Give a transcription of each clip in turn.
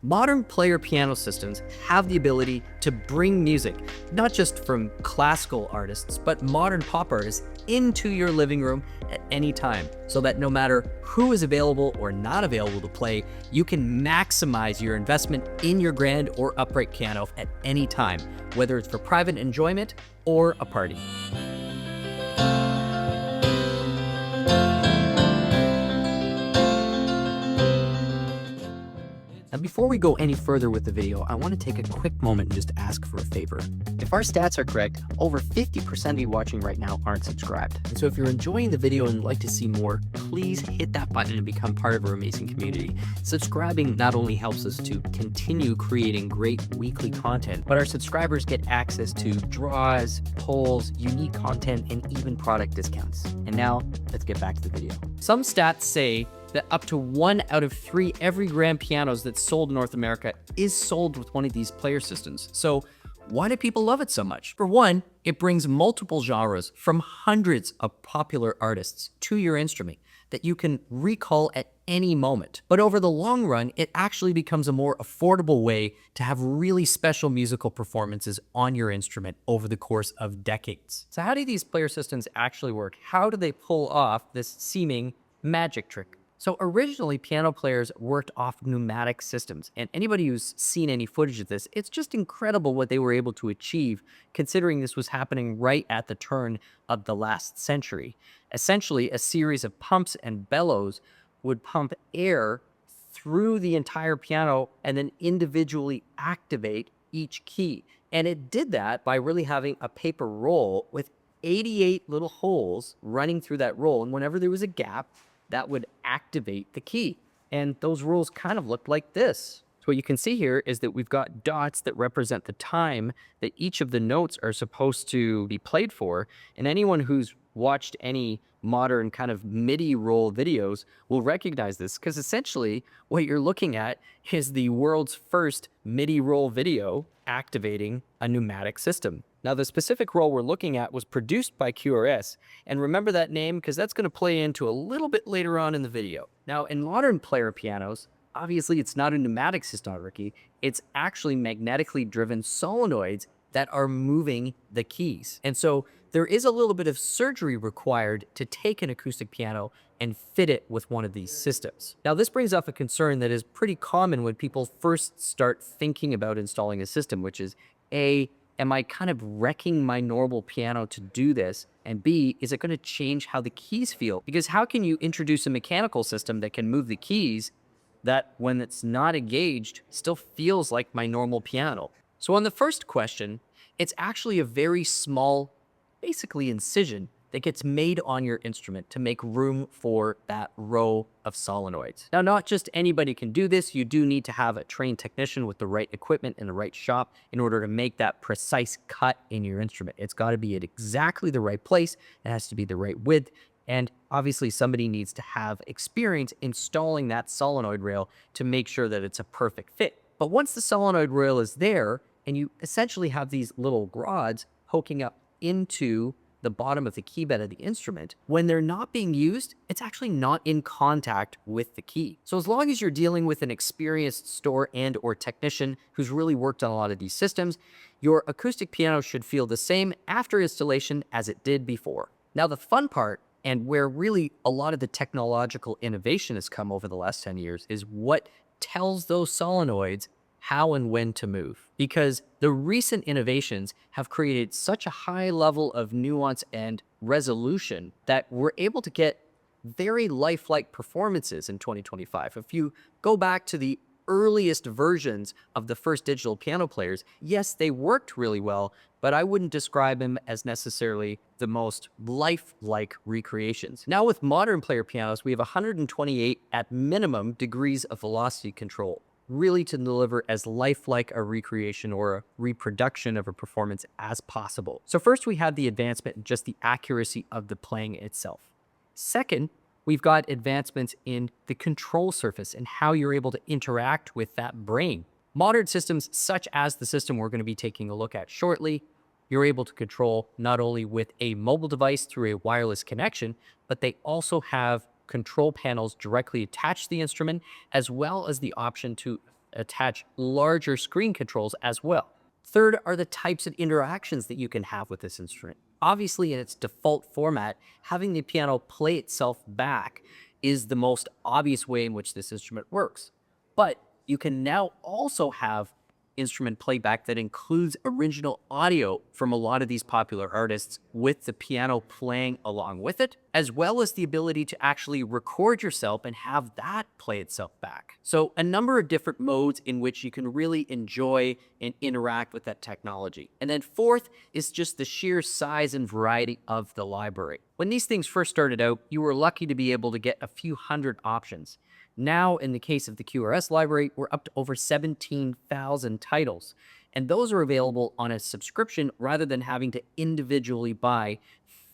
Modern player piano systems have the ability to bring music, not just from classical artists, but modern pop artists into your living room at any time, so that no matter who is available or not available to play, you can maximize your investment in your grand or upright piano at any time, whether it's for private enjoyment or a party. Now, before we go any further with the video, I want to take a quick moment and just ask for a favor. If our stats are correct, over 50% of you watching right now aren't subscribed. And so if you're enjoying the video and like to see more, please hit that button and become part of our amazing community. Subscribing not only helps us to continue creating great weekly content, but our subscribers get access to draws, polls, unique content, and even product discounts. And now, let's get back to the video. Some stats say that up to 1 out of 3 every grand pianos that's sold in North America is sold with one of these player systems. So why do people love it so much? For one, it brings multiple genres from hundreds of popular artists to your instrument that you can recall at any moment. But over the long run, it actually becomes a more affordable way to have really special musical performances on your instrument over the course of decades. So how do these player systems actually work? How do they pull off this seeming magic trick? So originally, piano players worked off pneumatic systems, and anybody who's seen any footage of this, it's just incredible what they were able to achieve, considering this was happening right at the turn of the last century. Essentially, a series of pumps and bellows would pump air through the entire piano and then individually activate each key. And it did that by really having a paper roll with 88 little holes running through that roll, and whenever there was a gap, that would activate the key. And those rolls kind of look like this. So what you can see here is that we've got dots that represent the time that each of the notes are supposed to be played for. And anyone who's watched any modern kind of MIDI roll videos will recognize this, because essentially what you're looking at is the world's first MIDI roll video activating a pneumatic system. Now, the specific roll we're looking at was produced by QRS, and remember that name because that's going to play into a little bit later on in the video. Now, in modern player pianos, obviously it's not a pneumatic system, Ricky. It's actually magnetically driven solenoids that are moving the keys. And so there is a little bit of surgery required to take an acoustic piano and fit it with one of these systems. Now, this brings up a concern that is pretty common when people first start thinking about installing a system, which is A, am I kind of wrecking my normal piano to do this? And B, is it going to change how the keys feel? Because how can you introduce a mechanical system that can move the keys that, when it's not engaged, still feels like my normal piano? So on the first question, it's actually a very small, basically incision that gets made on your instrument to make room for that row of solenoids. Now, not just anybody can do this. You do need to have a trained technician with the right equipment in the right shop in order to make that precise cut in your instrument. It's got to be at exactly the right place. It has to be the right width. And obviously somebody needs to have experience installing that solenoid rail to make sure that it's a perfect fit. But once the solenoid rail is there, and you essentially have these little rods poking up into the bottom of the key bed of the instrument, when they're not being used, it's actually not in contact with the key. So as long as you're dealing with an experienced store and or technician who's really worked on a lot of these systems, your acoustic piano should feel the same after installation as it did before. Now, the fun part, and where really a lot of the technological innovation has come over the last 10 years, is what tells those solenoids how and when to move. Because the recent innovations have created such a high level of nuance and resolution that we're able to get very lifelike performances in 2025. If you go back to the earliest versions of the first digital piano players, yes, they worked really well, but I wouldn't describe them as necessarily the most lifelike recreations. Now with modern player pianos, we have 128 at minimum degrees of velocity control, really to deliver as lifelike a recreation or a reproduction of a performance as possible. So first, we have the advancement in just the accuracy of the playing itself. Second, we've got advancements in the control surface and how you're able to interact with that brain. Modern systems, such as the system we're going to be taking a look at shortly, you're able to control not only with a mobile device through a wireless connection, but they also have control panels directly attached to the instrument, as well as the option to attach larger screen controls as well. Third are the types of interactions that you can have with this instrument. Obviously, in its default format, having the piano play itself back is the most obvious way in which this instrument works. But you can now also have instrument playback that includes original audio from a lot of these popular artists with the piano playing along with it, as well as the ability to actually record yourself and have that play itself back. So a number of different modes in which you can really enjoy and interact with that technology. And then fourth is just the sheer size and variety of the library. When these things first started out, you were lucky to be able to get a few hundred options. Now, in the case of the QRS library, we're up to over 17,000 titles, and those are available on a subscription rather than having to individually buy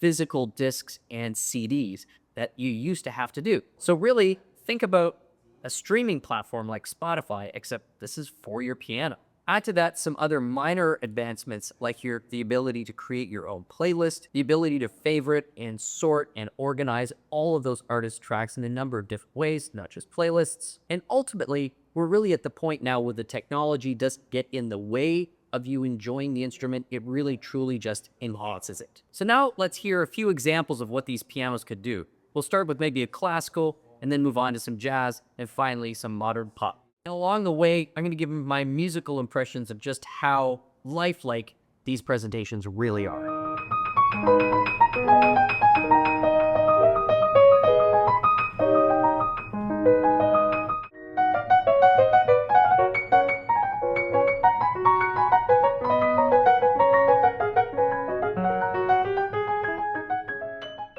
physical discs and CDs that you used to have to do. So really, think about a streaming platform like Spotify, except this is for your piano. Add to that some other minor advancements like the ability to create your own playlist, the ability to favorite and sort and organize all of those artist tracks in a number of different ways, not just playlists. And ultimately, we're really at the point now where the technology doesn't get in the way of you enjoying the instrument. It really truly just enhances it. So now let's hear a few examples of what these pianos could do. We'll start with maybe a classical and then move on to some jazz and finally some modern pop. And along the way, I'm going to give my musical impressions of just how lifelike these presentations really are.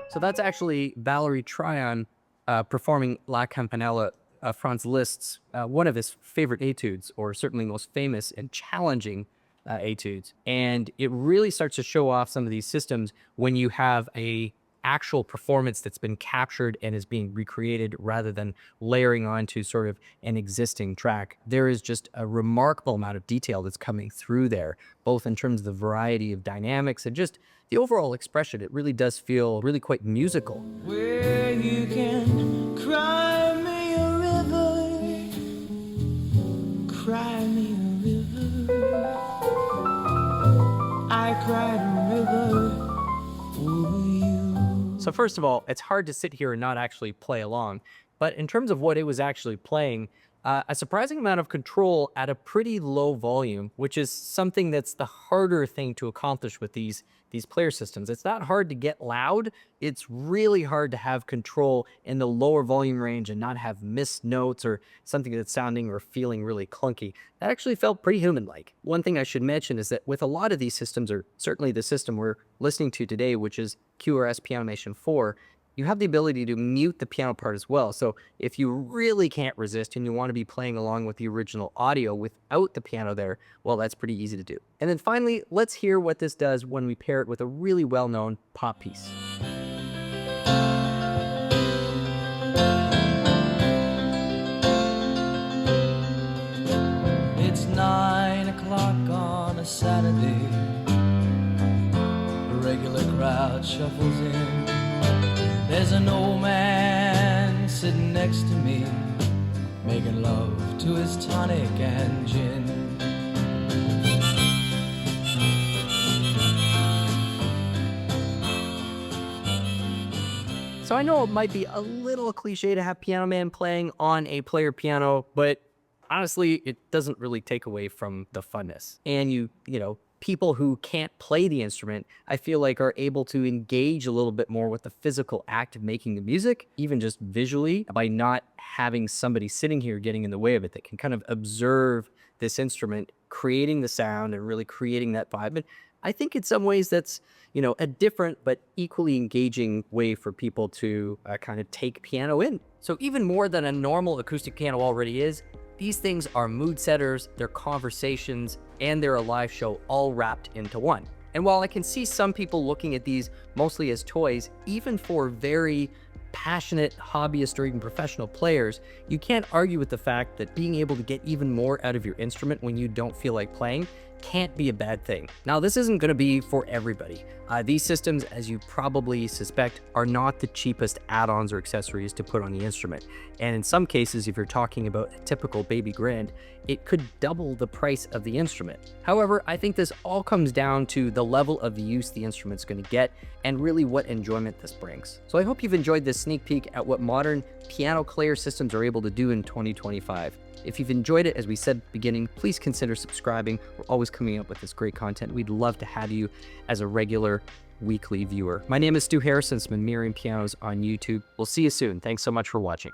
So that's actually Valerie Tryon performing La Campanella, Franz Liszt's, one of his favorite etudes, or certainly most famous and challenging etudes. And it really starts to show off some of these systems when you have a actual performance that's been captured and is being recreated rather than layering onto sort of an existing track. There is just a remarkable amount of detail that's coming through there, both in terms of the variety of dynamics and just the overall expression. It really does feel really quite musical. Where you can cry me a river, cry me a river, I cried a river over you. So first of all, it's hard to sit here and not actually play along, but in terms of what it was actually playing, a surprising amount of control at a pretty low volume, which is something that's the harder thing to accomplish with these player systems. It's not hard to get loud. It's really hard to have control in the lower volume range and not have missed notes or something that's sounding or feeling really clunky. That actually felt pretty human-like. One thing I should mention is that with a lot of these systems, or certainly the system we're listening to today, which is QRS Pianomation 4, you have the ability to mute the piano part as well. So if you really can't resist and you want to be playing along with the original audio without the piano there, well, that's pretty easy to do. And then finally, let's hear what this does when we pair it with a really well-known pop piece. It's 9 o'clock on a Saturday, the regular crowd shuffles in. There's an old man sitting next to me, making love to his tonic and gin. So I know it might be a little cliche to have Piano Man playing on a player piano, but honestly, it doesn't really take away from the funness. And you know, people who can't play the instrument, I feel like are able to engage a little bit more with the physical act of making the music, even just visually, by not having somebody sitting here getting in the way of it. That can kind of observe this instrument, creating the sound and really creating that vibe. And I think in some ways that's, you know, a different but equally engaging way for people to kind of take piano in. So even more than a normal acoustic piano already is, these things are mood setters, they're conversations, and they're a live show all wrapped into one. And while I can see some people looking at these mostly as toys, even for very passionate hobbyist or even professional players, you can't argue with the fact that being able to get even more out of your instrument when you don't feel like playing can't be a bad thing. Now, this isn't going to be for everybody. These systems, as you probably suspect, are not the cheapest add-ons or accessories to put on the instrument. And in some cases, if you're talking about a typical baby grand, it could double the price of the instrument. However, I think this all comes down to the level of use the instrument's going to get and really what enjoyment this brings. So I hope you've enjoyed this sneak peek at what modern piano Clayer systems are able to do in 2025. If you've enjoyed it, as we said at the beginning, please consider subscribing. We're always coming up with this great content. We'd love to have you as a regular weekly viewer. My name is Stu Harrison. It's been Merriam Pianos on YouTube. We'll see you soon. Thanks so much for watching.